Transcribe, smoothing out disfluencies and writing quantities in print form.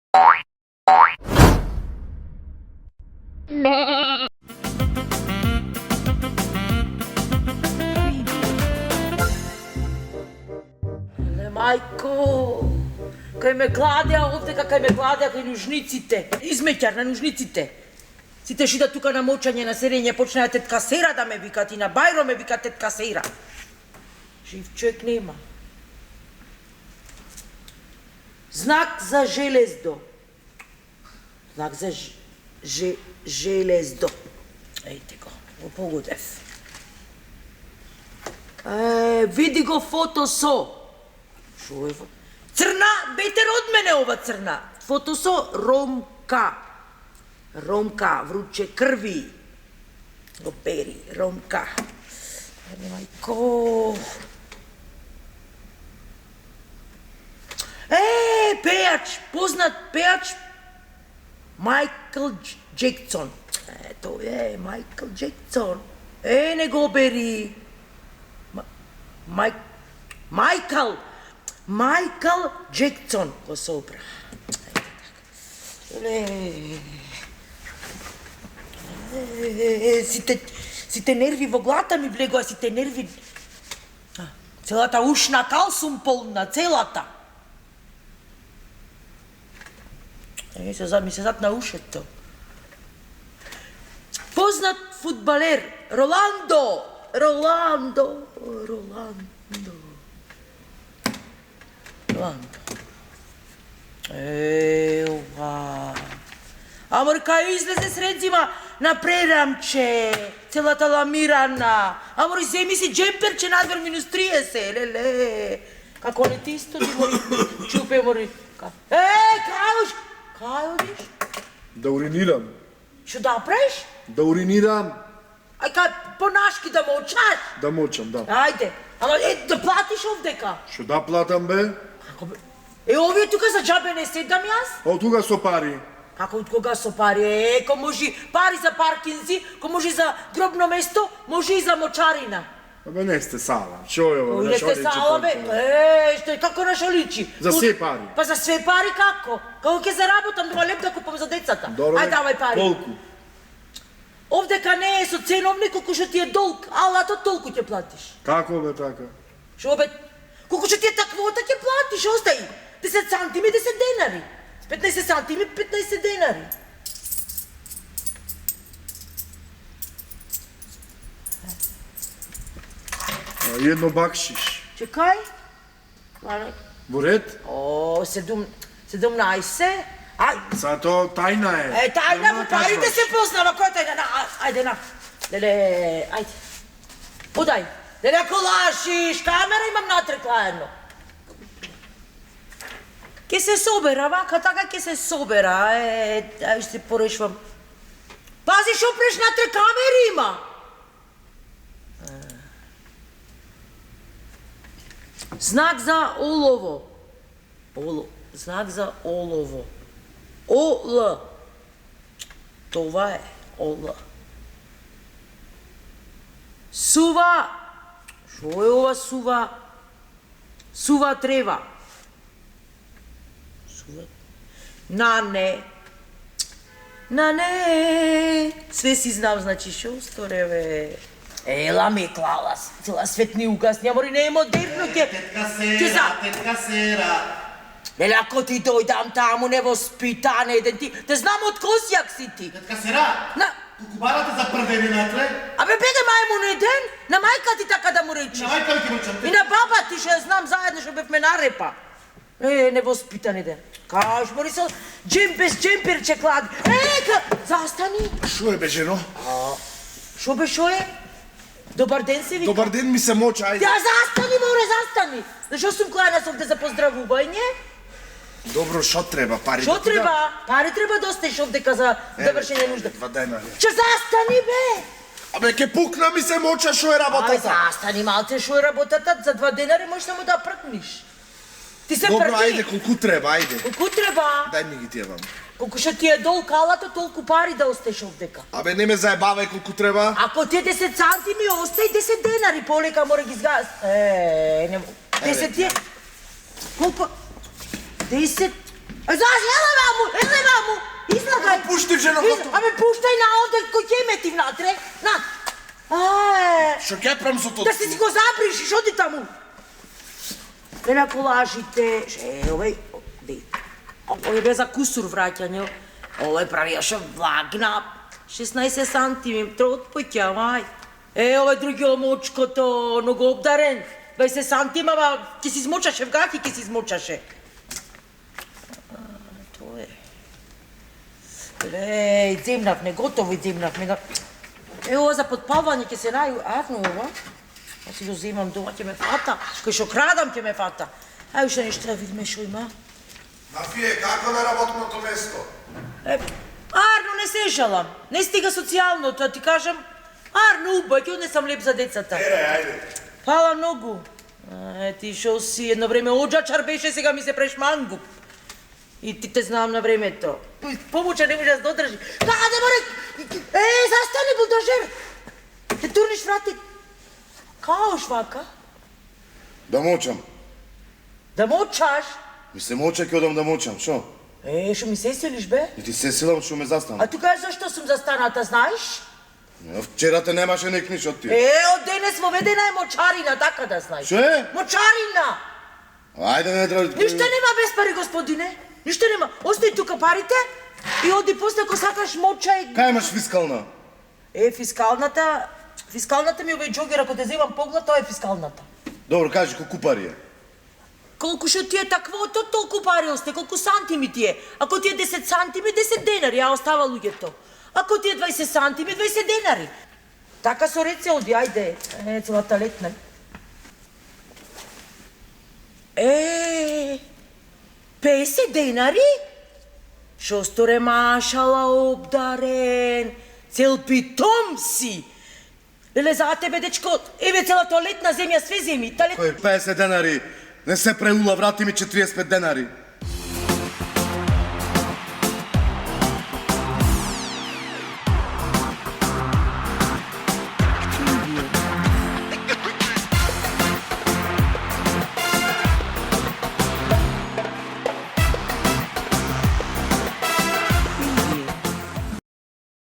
Majko, kaj me gladja ovde, kaj me gladja, kaj nužnicite. Izmećar na nužnicite. Site šida tuka na močanje, na serenje, počne tetka Sera da me vikati, na Bajro me vika tetka Sera. Živ čovjek nema. Znak za železdo. Znak za železdo. Ejte go, pogodev. Vidi go fotoso. Šo je foto? Crna, beter od mene ova crna. Fotoso Romka. Romka, vruće krvi. Operi, Romka. Majko. Pejač, poznat pejač. Michael Jackson. To je Michael Jackson. Nego beri. Michael Jackson. Ko sopra. Si te nervi vo glata mi vlego, a si te nervi... Celata ušna kalsum polna, celata. Mi se zad na uše to. Poznat futbaler, Rolando. Ewa. Amor kaj izleze s recima na preramče, celata lamirana. Amor zemi si džemperče nadver minus 30, lele. Kako ne tisto, di mori čupe, mori... Kaj odiš? Da uriniram. Što da praviš? Da uriniram. Aj kaj, po naški da močaš? Da močam, da. Ajde, da platiš ovde ka? Što da platam, be? Kako be? Ovdje tuka za džabe ne sedam jaz? Od tuga so pari. Kako od koga so pari? Ko može pari za parkinzi, ko može za grobno mesto, može i za močarina. Be ne ste sala. Čo je ovo? Ne ste sala, be? Što je, kako našo liči? Za sve pari. Pa za sve pari kako? Kako ke zarabotam, doma lep da kupam za decata. Dobro, aj davaj pari. Koliko? Ovde ka ne su cenovni, koliko što ti je dolg, ali to toliko će platiš. Kako be tako? Što be? Koliko što ti je ta kvota će platiš, ostaji. 10 cantimi, 10 denari. 15 cantimi, 15 denari. Jedno bakšiš. Čekaj. Buret? O, 17. Sad to tajna je. Tajna, pari da se poznava, koja je tajna? Ajde, na. Lele, ajde. Udaj. Lele, ako lašiš, kamera imam natreklajeno. Che se sobera, va? Că taka che se sobera, aj se porešvam. Pazi što preš na tre kamerima! Znak za olovo. Znak za olovo. Ol. Това е ol. Suva. Što je ova suva? Suva treba. Na ne, sve si znao, znači šostoreve. Ela mi je klala, cijela svet ni ugasni, amori ne je moderno ke... Tetka Sera. Lele, ako ti dojdam tamo, nevospitane, te znam od kosjak si ti. Tetka Sera, kukubara za prveni natre? Abe, bede majmun jeden, na majka ti taka da mu rečiš. Na majka li ti vrčam? I na baba ti što ja znam zajedno, što bih me narepa. Nevospitan jeden. Kaž, mori se džemper će klad. Zastani. Što je be, ženo? Što je? Dobar den se vika. Dobar den mi se moć, ajde. Ja zastani, more, zastani. Što sam klanja ovdje za pozdravuvanje? Dobro, što treba, pari? Što treba? Pari treba dosta iš ovdje ka za završenje nužda. Dva denarja. Čo zastani, be? Abe, ke pukna mi se moća, što je rabotata? Aj, zastani, malte, što je rabotata, za 2 denare možeš samo da prkniš. Ti se prdi. Dobro, ajde, koliko treba, ajde. Koliko treba? Daj mi gi tjevam. Koliko što ti je dol kalato, toliko pari da ostaješ ovdeka. Abe, ne me zajebavaj koliko treba. Ako ti je 10 cantimi, ostaj 10 denari, poleka mora gi zgaz. Ne mogu. 10 je... Koliko? 10... Знаеш, еле ваму, излагај. Пушти в жена готово. Аме пуштай на овде, кој ќе ме ти внатре, на. Шо ќе прам со тоа? Да си го забришиш, оди таму. Не ме колажите, овој, овој бе за кусур враќање, овој правиаше влагна, 16 сантиметра од пътја, мај. Овој други омочкото, много обдарен, 20 сантимава, ќе си измочаше в гаки, ќе си измочаше. Тоа е. Земнавме, готово земнавме. Ова за подпалвање ќе се најавно ова. Аз си го земам дома, ќе ме фата. Кој шо крадам ќе ме фата. Ај уште нешто да видиме шо има. Мафие, како на работното место? Арно, не се жалам. Не стига социјално, тоа ти кажам. Арно, убај, не сам леп за децата. Ајде. Фала многу. Ти шо си, едно време оджачар беше, сега ми се преш мангуп. И ти те знам на времето. Помуча не може да се додржи. Каде море? Застани, булдожер! Те турниш врати. Као швака? Да мочам. Да мочаш? Ми се моча ќе одам да мочам, шо? Шо ми се селиш, бе? И ти се силам шо ме застана. А ти кажеш зашто сум застаната, знаеш? Вчера те немаше никниш од ти. Од денес воведена е мочарина, така да знаеш. Шо е? Мочарина! Ајде не треба. Ништо нема без пари, господине. Ништо нема. Остави тука парите и оди после ако сакаш мочај. Кај имаш фискална? Фискалната ми овој џогер, ако те земам поглед, тоа е фискалната. Добро, кажи колку пари е. Колку шо ти е таквото, толку пари осте, колку сантими ти е. Ако ти е 10 сантими, 10 денари, а остава луѓето. Ако ти е 20 сантими, 20 денари. Така со реце оди, ајде, целата летна. 50 денари? Шо сторе машала обдарен, цел питом си. Леле, за тебе, дечко, еве цела туалетна земја, све земи. Кој 50 денари? Не се преула, врати ми 45 денари.